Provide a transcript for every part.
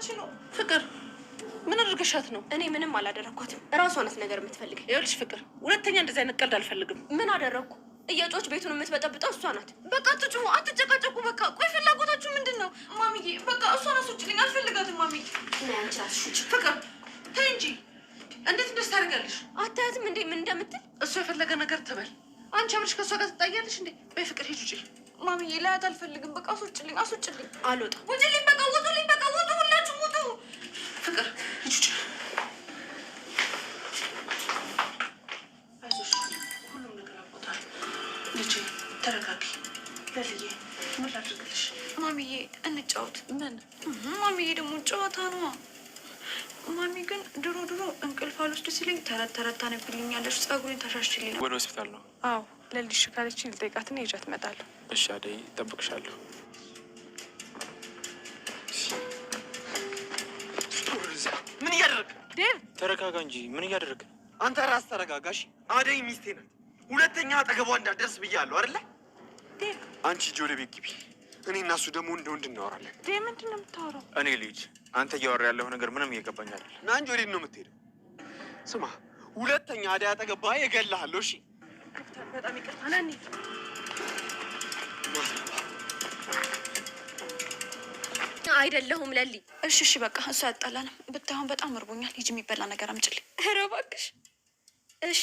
እያደረግሽ ነው? ፍቅር ምን አድርገሻት ነው? እኔ ምንም አላደረኳትም። እራሷ ናት ነገር የምትፈልግ። ይኸውልሽ ፍቅር፣ ሁለተኛ እንደዚህ አይነት ቀልድ አልፈልግም። ምን አደረግኩ? እየጮች ቤቱን የምትበጠብጠው እሷ ናት። በቃ አትጩሁ፣ አትጨቃጨቁ። በቃ ቆይ ፍላጎታችሁ ምንድን ነው? ማሚዬ በቃ እሷን አስወጪልኝ፣ አልፈልጋትም። ማሚዬ አንቺ ራስሽ ፍቅር ተይ እንጂ። እንዴት እንደዚህ ታደርጋለሽ? አታያትም እንዴ ምን እንደምትል? እሷ የፈለገ ነገር ትበል። አንቺ አብረሽ ከእሷ ጋር ትጣያለሽ እንዴ? በይ ፍቅር ሂጂ ውጪ። ማሚዬ ላያት አልፈልግም። በቃ አስወጪልኝ፣ አስወጪልኝ። አልወጣም። ውጪልኝ፣ በቃ ውጡልኝ፣ በቃ ውጡ፣ ሁላችሁም ውጡ። ፍቅር ሂጂ ውጪ። አይዞሽ፣ ሁሉም ነገር አቦታል። ልጄ ተረጋጊ። ለልዬ ምን ላድርግልሽ? ማሚዬ እንጫወት። ምን? ማሚዬ ደግሞ ጨዋታ ነዋ። ማሚ ግን ድሮ እንቅልፍ አልወስድ ሲለኝ ተረት ታነብልኛለሽ፣ ጸጉሬን ታሻሽልኝ ነው። ወደ ሆስፒታል ነው? አዎ ለልጅ ካለችኝ ልጠይቃትና ይዣት እመጣለሁ። እሺ አደይ፣ እጠብቅሻለሁ። ምን እያደረግ? ዴቭ ተረጋጋ እንጂ። ምን እያደረግ? አንተ ራስ ተረጋጋሽ። አደይ ሚስቴ ናት። ሁለተኛ አጠገቧ እንዳትደርስ ብያለሁ አይደለ? ዴቭ አንቺ ሂጂ ወደ ቤት ግቢ። እኔ እና እሱ ደግሞ እንደ ወንድ እናወራለን። ዴቭ ምንድን ነው የምታወራው? እኔ ልጅ አንተ እያወራ ያለው ነገር ምንም እየገባኝ አይደል። ና እንጂ ወዴት ነው የምትሄደው? ስማ፣ ሁለተኛ አደይ አጠገብ ባይ እገልሃለሁ። እሺ በጣም ይቅርታ ናኒ። አይደለሁም ለሊ። እሺ በቃ እሱ ያጣላንም። ብታዩን በጣም እርቦኛል። ሂጂ የሚበላ ነገር አምጪልኝ። ኧረ እባክሽ። እሺ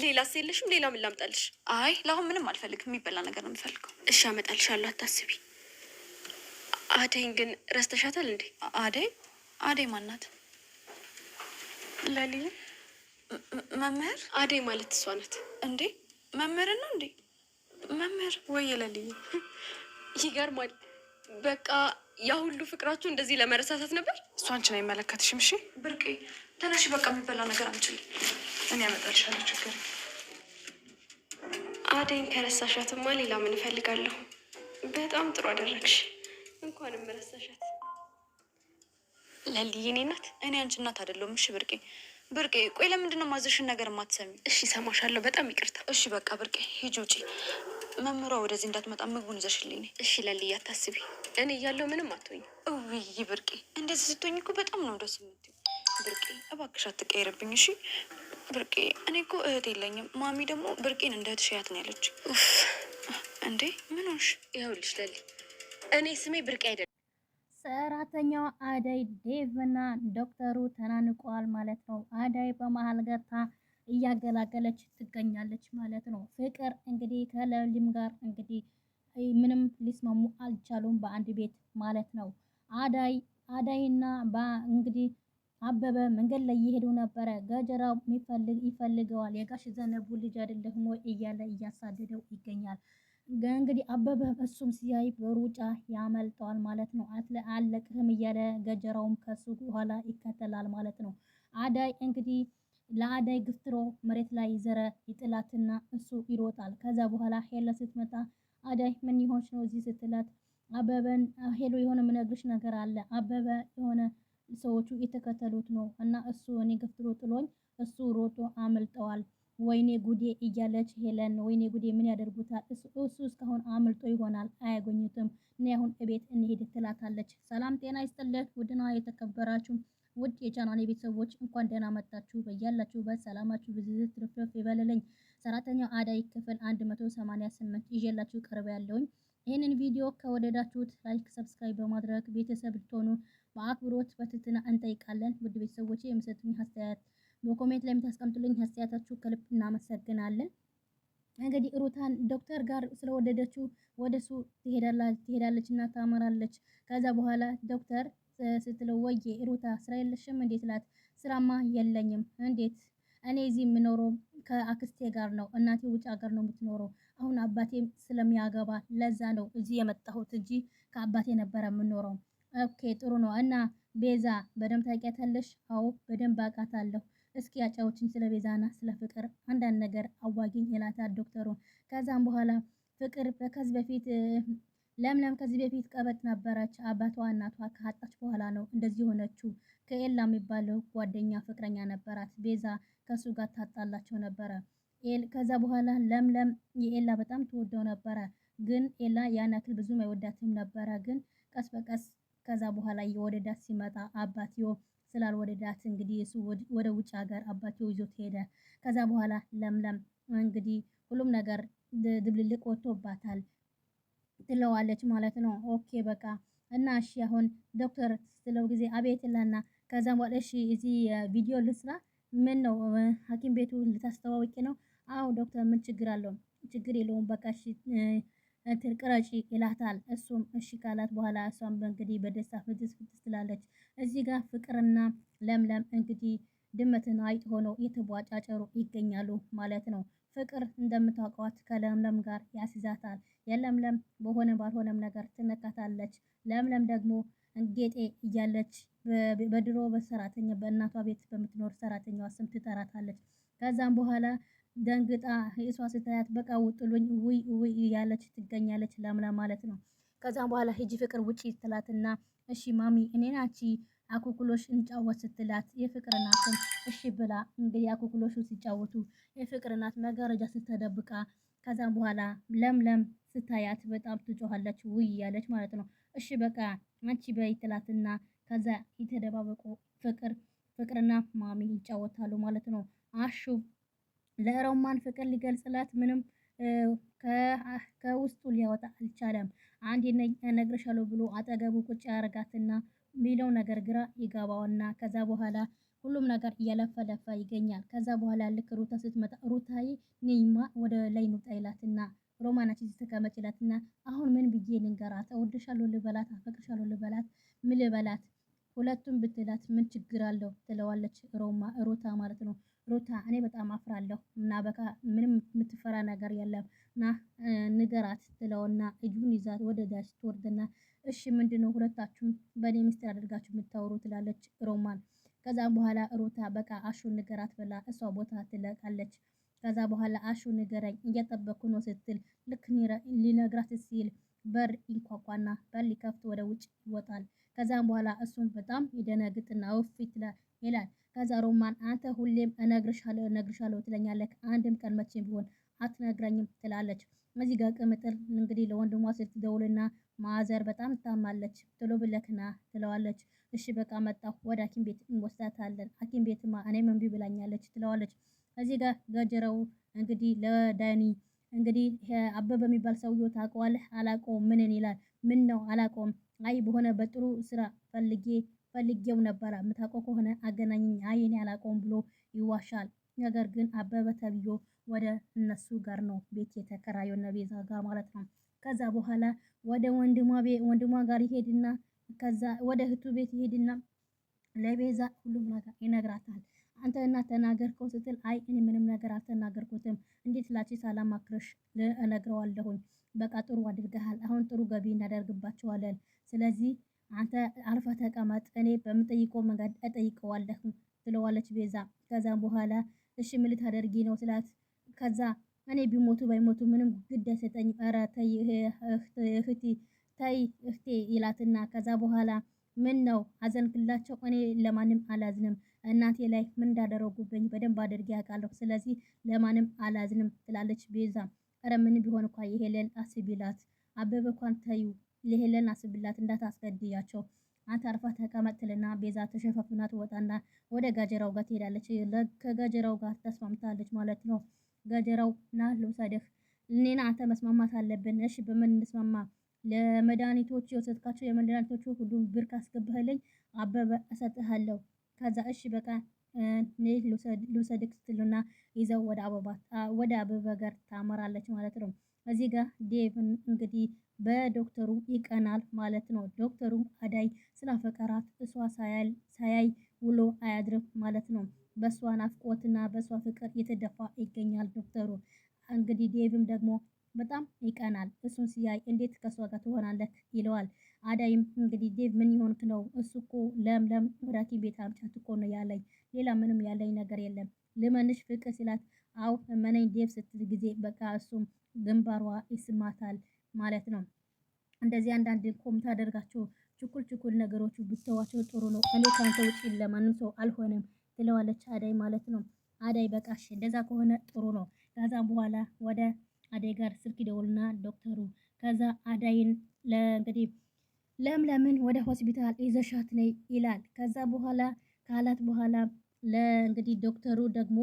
ሌላስ የለሽም? ሌላ ምን ላምጣልሽ? አይ ለአሁን ምንም አልፈልግም። የሚበላ ነገር ነው የምፈልገው። እሺ አመጣልሻለሁ፣ አታስቢ። አደይን ግን ረስተሻታል እንዴ? አደይ ማናት? ለሊ መምህር። አደይ ማለት እሷ ናት እንዴ? መምህር ነው እንዴ? መምህር ወይ ለሊ? ይገርማል። በቃ ያ ሁሉ ፍቅራችሁ እንደዚህ ለመረሳሳት ነበር። እሷ አንቺን አይመለከትሽም። እሺ ብርቄ ተነሽ፣ በቃ የሚበላ ነገር አምጪልኝ። እኔ አመጣልሻለሁ። ችግር አደይን ከረሳሻትማ ሌላ ምን እፈልጋለሁ? በጣም ጥሩ አደረግሽ። እንኳንም ረሳሻት። ለልዬ እኔ ናት። እኔ አንቺ እናት አይደለሁም። እሺ ብርቄ ቆይ ለምንድን ነው ማዘሽን ነገር የማትሰሚ? እሺ ሰማሻለሁ። በጣም ይቅርታ። እሺ በቃ ብርቄ ሂጂ ውጪ። መምህሯ ወደዚህ እንዳትመጣ ምግቡን ይዘሽልኝ። እሺ ለልዬ አታስቢ። እኔ እያለሁ ምንም አትሆኝ። ውይ ብርቄ እንደዚህ ስትሆኝ እኮ በጣም ነው ደስ የምትይው። ብርቄ እባክሽ አትቀይርብኝ። እሺ ብርቄ እኔ እኮ እህት የለኝም። ማሚ ደግሞ ብርቄን እንደ እህትሽ ያት ነው ያለች። እንዴ ምን ሆንሽ? ይኸውልሽ ለሊ፣ እኔ ስሜ ብርቄ አይደለም። ሰራተኛዋ አደይ ዴቭና ዶክተሩ ተናንቀዋል ማለት ነው። አደይ በመሀል ገብታ እያገላገለች ትገኛለች ማለት ነው። ፍቅር እንግዲህ ከለሊም ጋር እንግዲህ ምንም ሊስማሙ አልቻሉም በአንድ ቤት ማለት ነው። አደይና እንግዲህ አበበ መንገድ ላይ እየሄዱ ነበረ። ገጀራው ይፈልገዋል። የጋሽ ዘነቡ ልጅ አይደለም ወይ እያለ እያሳደደው ይገኛል። እንግዲህ አበበ እሱም ሲያይ በሩጫ ያመልጠዋል ማለት ነው። አለቅህም እያለ ገጀራውም ከሱ በኋላ ይከተላል ማለት ነው። አደይ እንግዲህ ለአደይ ግፍትሮ መሬት ላይ ዘረ ይጥላትና እሱ ይሮጣል። ከዛ በኋላ ሄለ ስትመጣ አደይ ምን ይሆንሽ ነው እዚህ ስትላት አበበን ሄሎ የሆነ ምነግርሽ ነገር አለ። አበበ የሆነ ሰዎቹ የተከተሉት ነው እና እሱ እኔ ገፍትሮ ጥሎኝ እሱ ሮጦ አመልጠዋል። ወይኔ ጉዴ እያለች ሄለን ወይኔ ጉዴ ምን ያደርጉታል? እሱ እስካሁን አምልጦ ይሆናል አያገኙትም። እኔ አሁን እቤት እንሄድ ትላታለች። ሰላም ጤና ይስጥልን ውድና የተከበራችሁ ውድ የቻናሌ ቤተሰቦች እንኳን ደህና መጣችሁ። በያላችሁበት ሰላማችሁ ብዝዝት ትርፍርፍ ይበልልኝ። ሰራተኛው አደይ ክፍል 188 ይዤላችሁ ቀርበ ያለውኝ። ይህንን ቪዲዮ ከወደዳችሁት ላይክ፣ ሰብስክራይብ በማድረግ ቤተሰብ ልትሆኑ በአክብሮት በትህትና እንጠይቃለን። ውድ ቤተሰቦች የምሰጡኝ አስተያየት በኮሜንት ላይ የምታስቀምጡልኝ አስተያየታችሁ ከልብ እናመሰግናለን። እንግዲህ ሩታን ዶክተር ጋር ስለወደደችው ወደሱ ትሄዳለች እና ታመራለች። ከዛ በኋላ ዶክተር ስትለው ወዬ ሩታ ስራ የለሽም እንዴት ላት? ስራማ የለኝም። እንዴት? እኔ እዚህ የምኖረው ከአክስቴ ጋር ነው። እናቴ ውጭ ሀገር ነው የምትኖረው። አሁን አባቴም ስለሚያገባ ለዛ ነው እዚህ የመጣሁት እንጂ ከአባቴ ነበረ የምኖረው። ኦኬ ጥሩ ነው። እና ቤዛ በደንብ ታውቂያታለሽ? አዎ በደንብ አውቃታለሁ። እስኪ ያጫውችኝ ስለ ቤዛና ስለ ፍቅር አንዳንድ ነገር አዋጊኝ ይላታል ዶክተሩ። ከዛም በኋላ ፍቅር ከዚህ በፊት ለምለም ከዚህ በፊት ቀበጥ ነበረች። አባቷ እናቷ ካጣች በኋላ ነው እንደዚህ ሆነችው። ከኤላ የሚባለው ጓደኛ ፍቅረኛ ነበራት። ቤዛ ከሱ ጋር ታጣላቸው ነበረ። ከዛ በኋላ ለምለም የኤላ በጣም ትወደው ነበረ። ግን ኤላ ያን ያክል ብዙም አይወዳትም ነበረ። ግን ቀስ በቀስ ከዛ በኋላ የወደዳት ሲመጣ አባትዮ ስላልወደዳት እንግዲህ እሱ ወደ ውጭ ሀገር አባትዮ ይዞት ሄደ። ከዛ በኋላ ለምለም እንግዲህ ሁሉም ነገር ድብልልቅ ወጥቶባታል ትለዋለች ማለት ነው። ኦኬ በቃ እና እሺ አሁን ዶክተር ስትለው ጊዜ አቤት ይላልና ከዛም በኋላ እሺ እዚህ ቪዲዮ ልስራ ምን ነው ሐኪም ቤቱ ልታስተዋውቂ ነው? አዎ ዶክተር ምን ችግር አለው? ችግር የለውም በቃ እሺ እንትን ቅረጪ ይላታል። እሱም እሺ ካላት በኋላ እሷም እንግዲህ በደስታ ፍትስ ትላለች። እዚህ ጋር ፍቅርና ለምለም እንግዲህ ድመትና አይጥ ሆነው እየተቧጫጨሩ ይገኛሉ ማለት ነው። ፍቅር እንደምታውቋት ከለምለም ጋር ያስይዛታል። የለምለም በሆነ ባልሆነም ነገር ትነካታለች። ለምለም ደግሞ ጌጤ እያለች በድሮ በሰራተኛ በእናቷ ቤት በምትኖር ሰራተኛዋ ስም ትጠራታለች። ከዛም በኋላ ደንግጣ እሷ ስታያት በቃ ውጥሉኝ ውይ እያለች ትገኛለች ለምለም ማለት ነው። ከዛም በኋላ ሂጂ ፍቅር ውጪ ትላትና እሺ ማሚ እኔና አንቺ አኩኩሎሽ እንጫወት ስትላት የፍቅር እናትም እሺ ብላ እንግዲህ አኩኩሎሹ ሲጫወቱ የፍቅር እናት መጋረጃ ስትደብቃ ከዛም በኋላ ለምለም ስታያት በጣም ትጮኻለች ውይ እያለች ማለት ነው። እሺ በቃ አንቺ በይ ትላትና ከዛ የተደባበቁ ፍቅርና ማሚ ይጫወታሉ ማለት ነው። አሹ ለሮማን ፍቅር ሊገልጽላት ምንም ከውስጡ ሊያወጣ አልቻለም። አንዴ እነግርሻለሁ ብሎ አጠገቡ ቁጭ ያደርጋትና ሚለው ነገር ግራ ይገባውና ከዛ በኋላ ሁሉም ነገር እየለፈለፈ ይገኛል። ከዛ በኋላ ልክ ሩታ ስትመጣ ሩታዬ ነይማ ወደ ላይ እንውጣ ይላትና ሮማናችን ስትቀመጥ ይላትና አሁን ምን ብዬ ልንገራት? እወድሻለሁ ልበላት? አፈቅርሻለሁ ልበላት? ምን ልበላት? ሁለቱም ብትላት ምን ችግር አለው ትለዋለች ሩታ ማለት ነው። ሩታ እኔ በጣም አፍራለሁ እና በቃ ምንም የምትፈራ ነገር የለም እና ንገራት ትለውና እጁን ይዛት ወደ ዳሽ ትወርድና እሺ ምንድነው ሁለታችሁም በእኔ ሚስጥር አድርጋችሁ የምታወሩ ትላለች ሮማን። ከዛም በኋላ ሩታ በቃ አሹን ንገራት ብላ እሷ ቦታ ትለቃለች። ከዛ በኋላ አሹ ንገረኝ እየጠበኩ ነው ስትል ልክ ሊነግራት ሲል በር ይንኳኳና በር ሊከፍት ወደ ውጭ ይወጣል። ከዛም በኋላ እሱም በጣም ይደነግጥና ውፊት ይላል። ከዛ ሮማን አንተ ሁሌም እነግርሻለሁ ትለኛለህ፣ አንድም ቀን መቼም ቢሆን አትነግረኝም ትላለች። እዚህ ጋር ቅምጥል እንግዲህ ለወንድሟ ስትደውልና ማዘር በጣም ታማለች ቶሎ ብለክና ትለዋለች። እሺ በቃ መጣሁ ወደ ሐኪም ቤት እንወስዳታለን። ሐኪም ቤትማ እኔም እምቢ ብላኛለች ትለዋለች። እዚህ ጋር ገጀረው እንግዲህ ለዳኒ እንግዲህ አበበ የሚባል ሰውዬው ታውቀዋለህ? አላውቀውም። ምንን ይላል? ምን ነው አላውቀውም። አይ በሆነ በጥሩ ስራ ፈልጌው ነበረ የምታውቀው ከሆነ አገናኝኝ። አይ እኔ አላውቀውም ብሎ ይዋሻል። ነገር ግን አበበ ተብዮ ወደ እነሱ ጋር ነው ቤት የተከራየው እነ ቤዛ ጋር ማለት ነው። ከዛ በኋላ ወደ ወንድሟ ጋር ይሄድና ከዛ ወደ እህቱ ቤት ይሄድና ለቤዛ ሁሉም ነገር ይነግራታል። አንተ እና ተናገርከው ስትል አይ እኔ ምንም ነገር አልተናገርኩትም። እንዴት ላቺ ሳላማክርሽ እነግረዋለሁኝ። በቃ ጥሩ አድርገሃል። አሁን ጥሩ ገቢ እናደርግባቸዋለን። ስለዚህ አንተ አርፈ ተቀመጥ፣ እኔ በምጠይቀው መንገድ እጠይቀዋለሁ ትለዋለች ቤዛ። ከዛም በኋላ እሺ ምን ልታደርጊ ነው ስላት ከዛ እኔ ቢሞቱ ባይሞቱ ምንም ግድ አይሰጠኝም። ኧረ ተይ እህቴ ይላትና ከዛ በኋላ ምን ነው አዘንክላቸው? እኔ ለማንም አላዝንም። እናቴ ላይ ምን እንዳደረጉብኝ በደንብ አድርጌ ያውቃለሁ። ስለዚህ ለማንም አላዝንም ትላለች ቤዛ። ኧረ ምን ቢሆን እንኳን የሄለን አስቢላት፣ አበበ እንኳን ተዩ ለሄለን አስብላት፣ እንዳታስገድያቸው። አንተ አርፋ ተቀመጥልና ቤዛ ተሸፋፍና ትወጣና ወደ ጋጀራው ጋር ትሄዳለች። ከጋጀራው ጋር ተስማምታለች ማለት ነው። ጋጀራው ና ልውሰድህ፣ እኔና አንተ መስማማት አለብን። እሺ በምን እንስማማ? ለመድኃኒቶቹ የወሰድካቸው የመድኃኒቶቹ ሁሉም ብር ካስገባህልኝ አበበ እሰጥሃለሁ። ከዛ እሺ በቃ ልውሰድክ ስትልና ይዘው ወደ አበበ ጋር ታመራለች ማለት ነው። እዚህ ጋር ዴቭን እንግዲህ በዶክተሩ ይቀናል ማለት ነው። ዶክተሩ አዳይ ስላፈቀራት እሷ ሳያይ ውሎ አያድርም ማለት ነው። በእሷ ናፍቆትና በእሷ ፍቅር የተደፋ ይገኛል ዶክተሩ። እንግዲህ ዴቭም ደግሞ በጣም ይቀናል። እሱን ሲያይ እንዴት ከሷ ጋር ትሆናለህ ይለዋል። አዳይም እንግዲህ ዴቭ ምን ይሆንክ ነው? እሱ እኮ ለምለም ወደ ሐኪም ቤት አምጫት እኮ ነው ያለኝ፣ ሌላ ምንም ያለኝ ነገር የለም። ልመንሽ ፍቅር ሲላት አው መነኝ ዴቭ ስትል ጊዜ በቃ እሱም ግንባሯ ይስማታል ማለት ነው። እንደዚህ አንዳንድ የምታደርጋቸው ችኩል ነገሮቹ ብትተዋቸው ጥሩ ነው። እኔ ካንተ ውጪ ለማንም ሰው አልሆነም ትለዋለች አዳይ ማለት ነው። አዳይ በቃሽ እንደዛ ከሆነ ጥሩ ነው። ከዛም በኋላ ወደ አዳይ ጋር ስልክ ይደውልና ዶክተሩ ከዛ አዳይን እንግዲህ ለምለምን ወደ ሆስፒታል ይዘሻት ነይ ይላል። ከዛ በኋላ ካላት በኋላ ለእንግዲህ ዶክተሩ ደግሞ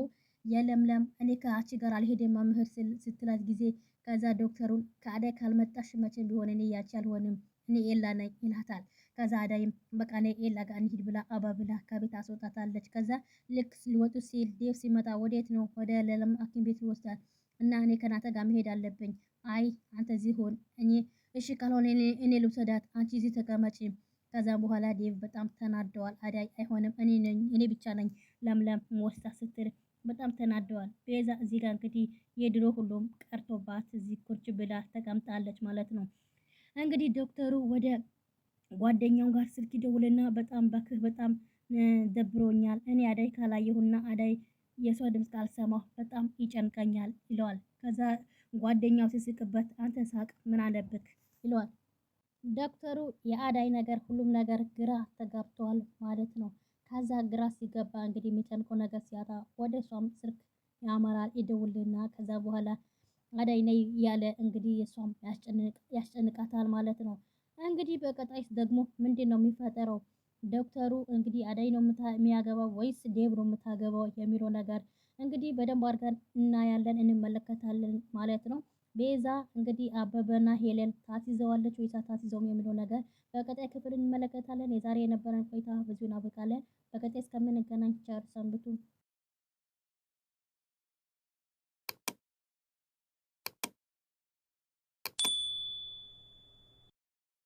የለምለም እኔ ከአንቺ ጋር አልሄድም መምህር ስትላት ጊዜ ከዛ ዶክተሩን ከአዳይ ካልመጣሽ መቼም ቢሆን እኔ ያቺ አልሆንም እኔ ኤላ ነኝ ይላታል። ከዛ አዳይም በቃ እኔ ኤላ ጋር እንሂድ ብላ አባብላ ከቤት አስወጣታለች። ከዛ ልክ ሊወጡ ሲል ዴቭ ሲመጣ ወዴት ነው? ወደ ለለም ሐኪም ቤት ይወስዳል። እና እኔ ከናተ ጋር መሄድ አለብኝ። አይ አንተ እዚህ ሆን እኔ እሺ ካልሆነ እኔ ልውሰዳት፣ አንቺ እዚህ ተቀመጪ። ከዛ በኋላ ዴቭ በጣም ተናደዋል። አዳይ አይሆንም እኔ ብቻ ነኝ ለምለም ወስዳ ስትል በጣም ተናደዋል። ቤዛ እዚህ ጋር እንግዲህ የድሮ ሁሉም ቀርቶባት እዚህ ቁጭ ብላ ተቀምጣለች ማለት ነው። እንግዲህ ዶክተሩ ወደ ጓደኛው ጋር ስልክ ይደውልና በጣም ባክህ በጣም ደብሮኛል፣ እኔ አዳይ ካላየሁና አዳይ የሷ ድምፅ ካልሰማሁ በጣም ይጨንቀኛል ይለዋል። ከዛ ጓደኛው ሲስቅበት አንተ ሳቅ ምን አለብክ ይለዋል። ዶክተሩ የአዳይ ነገር ሁሉም ነገር ግራ ተጋብተዋል ማለት ነው። ከዛ ግራ ሲገባ እንግዲህ የሚጨንቀው ነገር ሲያጣ ወደ እሷም ስልክ ያመራል ይደውልና ከዛ በኋላ አዳይ ነይ ያለ እንግዲህ የሷም ያስጨንቃታል ማለት ነው። እንግዲህ በቀጣይስ ደግሞ ምንድን ነው የሚፈጠረው? ዶክተሩ እንግዲህ አዳይ ነው የሚያገባው ወይስ ዴቭ ነው የምታገባው የሚለው ነገር እንግዲህ በደንብ አድርገን እናያለን እንመለከታለን ማለት ነው። ቤዛ እንግዲህ አበበና ሄለን ታስይዘዋለች ወይስ አታስይዘውም የሚለው ነገር በቀጣይ ክፍል እንመለከታለን። የዛሬ የነበረን ቆይታ በዚሁ እናበቃለን። በቀጣይ እስከምንገናኝ ቸር ሰንብቱ።